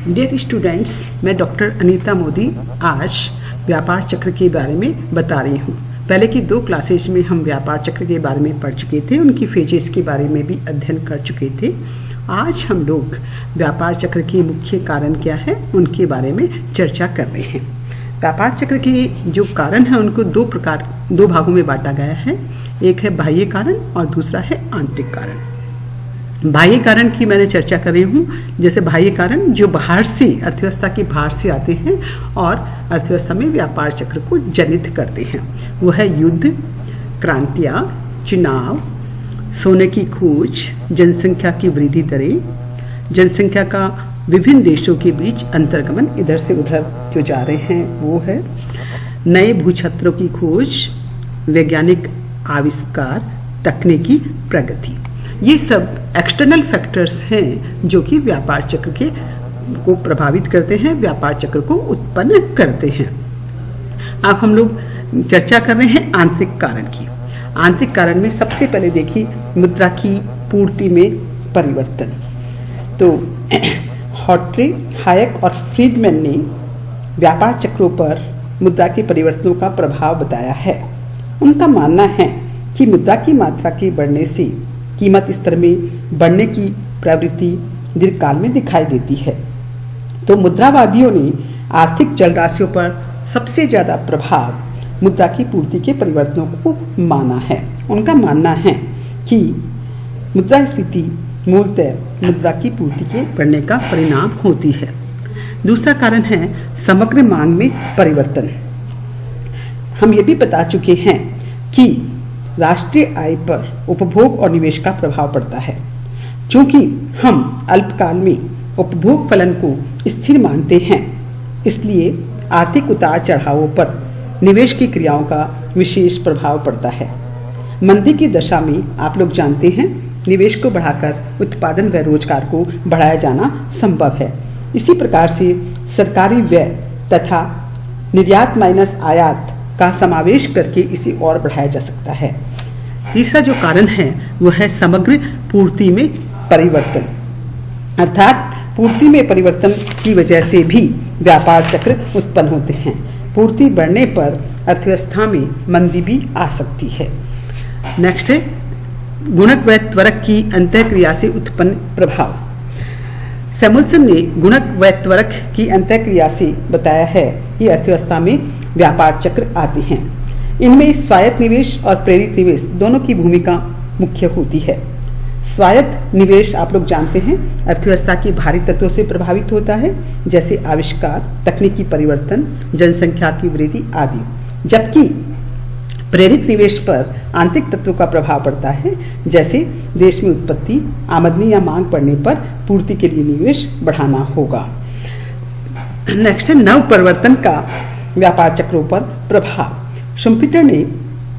Dear students, मैं doctor Anita Modi आज व्यापार चक्र के बारे में बता रही हूँ। पहले की 2 क्लासेज में हम व्यापार चक्र के बारे में पढ़ चुके थे, उनकी फेजेस के बारे में भी अध्ययन कर चुके थे। आज हम लोग व्यापार चक्र के मुख्य कारण क्या है उनके बारे में चर्चा कर रहे हैं। व्यापार चक्र के जो कारण है उनको 2 भागों में बांटा गया है। एक है बाह्य कारण और दूसरा है आंतरिक कारण। बाह्य कारण की मैंने चर्चा कर रही हूँ। जैसे बाह्य कारण जो बाहर से, अर्थव्यवस्था के बाहर से आते हैं और अर्थव्यवस्था में व्यापार चक्र को जनित करते हैं, वो है युद्ध, क्रांतियाँ, चुनाव, सोने की खोज, जनसंख्या की वृद्धि दरें, जनसंख्या का विभिन्न देशों के बीच अंतर्गमन, इधर से उधर जो जा रहे हैं वो है, नए भूक्षेत्रों की खोज, वैज्ञानिक आविष्कार, तकनीकी प्रगति। ये सब एक्सटर्नल फैक्टर्स हैं जो कि व्यापार चक्र को प्रभावित करते हैं, व्यापार चक्र को उत्पन्न करते हैं। अब हम लोग चर्चा कर रहे हैं आंतरिक कारण की। आंतरिक कारण में सबसे पहले देखिए मुद्रा की पूर्ति में परिवर्तन। तो हॉट्रे, हायक और फ्रीडमैन ने व्यापार चक्रों पर मुद्रा के परिवर्तनों का प्रभाव बताया है। उनका मानना है कि मुद्रा की मात्रा के बढ़ने से कीमत स्तर में बढ़ने की प्रवृत्ति दीर्घकाल में दिखाई देती है। तो मुद्रावादियों ने आर्थिक चल राशियों पर सबसे ज्यादा प्रभाव मुद्रा की पूर्ति के परिवर्तनों को माना है। उनका मानना है कि मुद्रास्फीति मूलतः मुद्रा की पूर्ति के बढ़ने का परिणाम होती है। दूसरा कारण है समग्र मांग में परिवर्तन। हम ये भी बता चुके हैं कि राष्ट्रीय आय पर उपभोग और निवेश का प्रभाव पड़ता है। क्योंकि हम अल्पकाल में उपभोग फलन को स्थिर मानते हैं, इसलिए आर्थिक उतार चढ़ावों पर निवेश की क्रियाओं का विशेष प्रभाव पड़ता है। मंदी की दशा में आप लोग जानते हैं निवेश को बढ़ाकर उत्पादन व रोजगार को बढ़ाया जाना संभव है। इसी प्रकार से सरकारी व्यय तथा निर्यात माइनस आयात का समावेश करके इसे और बढ़ाया जा सकता है। तीसरा जो कारण है वो है समग्र पूर्ति में परिवर्तन, अर्थात पूर्ति में परिवर्तन की वजह से भी व्यापार चक्र उत्पन्न होते हैं। पूर्ति बढ़ने पर अर्थव्यवस्था में मंदी भी आ सकती है। नेक्स्ट है गुणक व त्वरक की अंतःक्रिया से उत्पन्न प्रभाव। सैमुअल्सन ने गुणक व त्वरक की अंतःक्रिया से बताया है कि अर्थव्यवस्था में व्यापार चक्र आते हैं। इनमें स्वायत्त निवेश और प्रेरित निवेश दोनों की भूमिका मुख्य होती है। स्वायत्त निवेश आप लोग जानते हैं अर्थव्यवस्था के बाहरी तत्वों से प्रभावित होता है, जैसे आविष्कार, तकनीकी परिवर्तन, जनसंख्या की वृद्धि आदि। जबकि प्रेरित निवेश पर आंतरिक तत्वों का प्रभाव पड़ता है, जैसे देश में उत्पत्ति, आमदनी या मांग बढ़ने पर पूर्ति के लिए निवेश बढ़ाना होगा। नेक्स्ट है नव परिवर्तन का व्यापार चक्रों पर प्रभाव। शुम्पीटर ने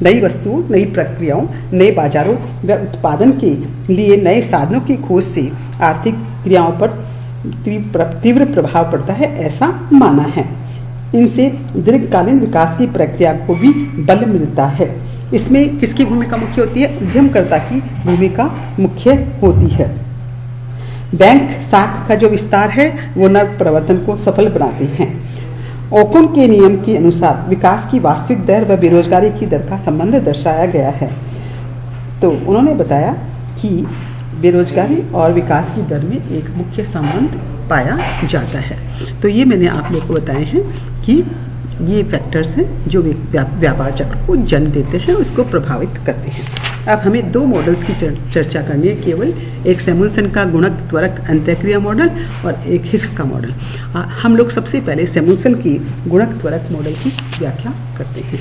नई वस्तुओं, नई प्रक्रियाओं, नए बाजारों व उत्पादन के लिए नए साधनों की खोज से आर्थिक क्रियाओं पर तीव्र प्रभाव पड़ता है, ऐसा माना है। इनसे दीर्घकालीन विकास की प्रक्रिया को भी बल मिलता है। इसमें किसकी भूमिका मुख्य होती है? उद्यमकर्ता की भूमिका मुख्य होती है। बैंक शाखा का जो विस्तार है वो नव परिवर्तन को सफल बनाते हैं। ओकन के नियम के अनुसार विकास की वास्तविक दर व बेरोजगारी की दर का संबंध दर्शाया गया है। तो उन्होंने बताया कि बेरोजगारी और विकास की दर में एक मुख्य संबंध पाया जाता है। तो ये मैंने आप लोग को बताए हैं कि ये फैक्टर्स हैं जो व्यापार चक्र को जन्म देते हैं, उसको प्रभावित करते हैं। अब हमें 2 मॉडल्स की चर्चा करनी है केवल, एक सैमुअल्सन का गुणक त्वरक अंतःक्रिया मॉडल और एक हिक्स का मॉडल। हम लोग सबसे पहले सैमुअल्सन की गुणक त्वरक मॉडल की व्याख्या करते हैं।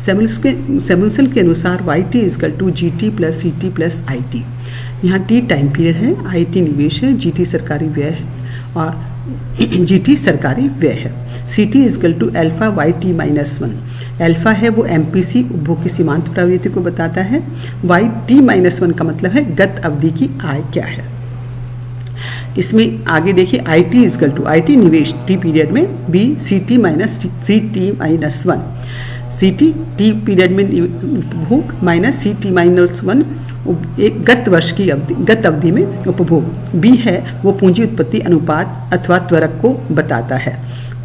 सैमुअल्सन के अनुसार YT = GT + CT + IT। यहाँ T टाइम पीरियड है, IT निवेश है, GT सरकारी व्यय है और GT सरकारी व्यय है। CT = alpha YT - 1। अल्फा है वो MPC उपभोग की सीमांत प्रवृत्ति को बताता है। YT - 1 का मतलब है गत अवधि की आय क्या है। इसमें आगे देखिए IT निवेश T पीरियड में B CT - 1। CT T period में उपभोग माइनस CT - 1 एक गत वर्ष की गत अवधि में उपभोग। बी है वो पूंजी उत्पत्ति अनुपात अथवा त्वरक को बताता है।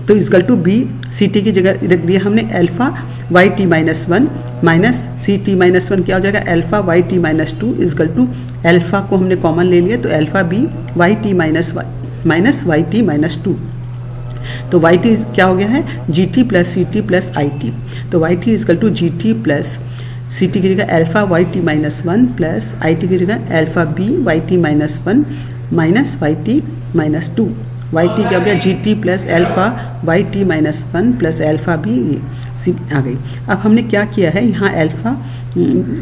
तो is equal to B C T की जगह रख दिया हमने alpha Y T minus one minus C T minus one क्या हो जाएगा alpha Y T minus two is equal to alpha को हमने कॉमन ले लिया तो alpha B Y T minus Y T minus two. तो वाई टी क्या हो गया है जी टी प्लस सी टी प्लस आई टी। तो Y T is equal to g T plus C T की जगह alpha Y T minus one plus आई t की जगह alpha B Y T minus one minus Y T minus two. Y T क्या हो गया g T plus alpha Y T minus one plus alpha b c आ गई। अब हमने क्या किया है यहाँ alpha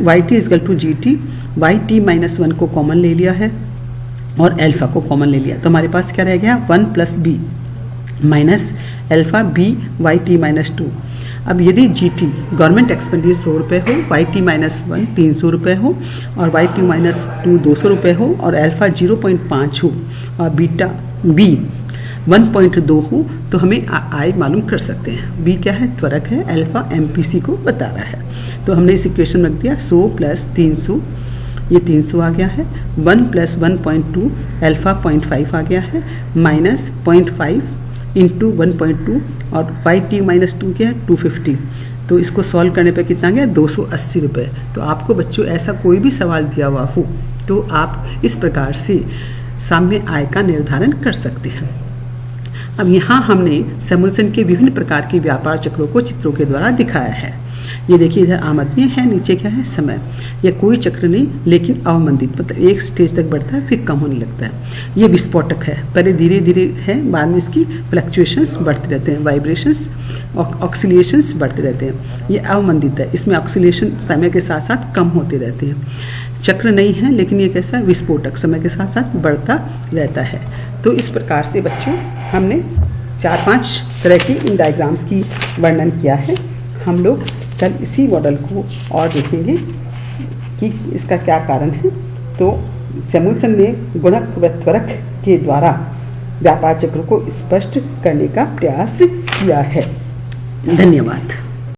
Y T is equal to g t y T minus one को कॉमन ले लिया है और अल्फा को कॉमन ले लिया। तो हमारे पास क्या रह गया one plus B minus alpha B Y T minus two. अब यदि जी टी गवर्नमेंट एक्सपेंडिचर 100 रुपये हो वाई टी माइनस वन 300 रुपये हो और वाई टी माइनस टू 200 रुपये हो और अल्फा 0.5 हो और बीटा बी 1.2 हो तो हमें आय मालूम कर सकते हैं। बी क्या है त्वरक है अल्फा एमपीसी को बता रहा है। तो हमने इस इक्वेशन में रख दिया 100 प्लस 300 ये 300 आ गया है 1 प्लस 1.2 अल्फा 0.5 आ गया है माइनस 0.5 इंटू 1.2 और वाई टी माइनस टू क्या है 250। तो इसको सॉल्व करने पे कितना गया 280 रुपये। तो आपको बच्चों ऐसा कोई भी सवाल दिया हुआ हो तो आप इस प्रकार से साम्य आय का निर्धारण कर सकते हैं। अब यहाँ हमने सैमुअल्सन के विभिन्न प्रकार के व्यापार चक्रों को चित्रों के द्वारा दिखाया है। ये देखिए इधर आमदनी है नीचे क्या है समय। यह कोई चक्र नहीं लेकिन अवमंदित मतलब एक स्टेज तक बढ़ता है फिर कम होने लगता है। ये विस्फोटक है पहले धीरे धीरे है बाद में इसकी फ्लक्चुएशंस बढ़ते रहते हैं वाइब्रेशंस ऑक्सिलेशंस बढ़ते रहते हैं। ये अवमंदित है इसमें ऑक्सिलेशन समय के साथ साथ कम होते रहते हैं। चक्र नहीं है लेकिन ये कैसा विस्फोटक समय के साथ साथ बढ़ता रहता है। तो इस प्रकार से बच्चों हमने 4-5 तरह की इन डायग्राम्स की वर्णन किया है। हम लोग कल इसी मॉडल को और देखेंगे कि इसका क्या कारण है। तो सैमुअल्सन ने गुणक व त्वरक के द्वारा व्यापार चक्र को स्पष्ट करने का प्रयास किया है। धन्यवाद।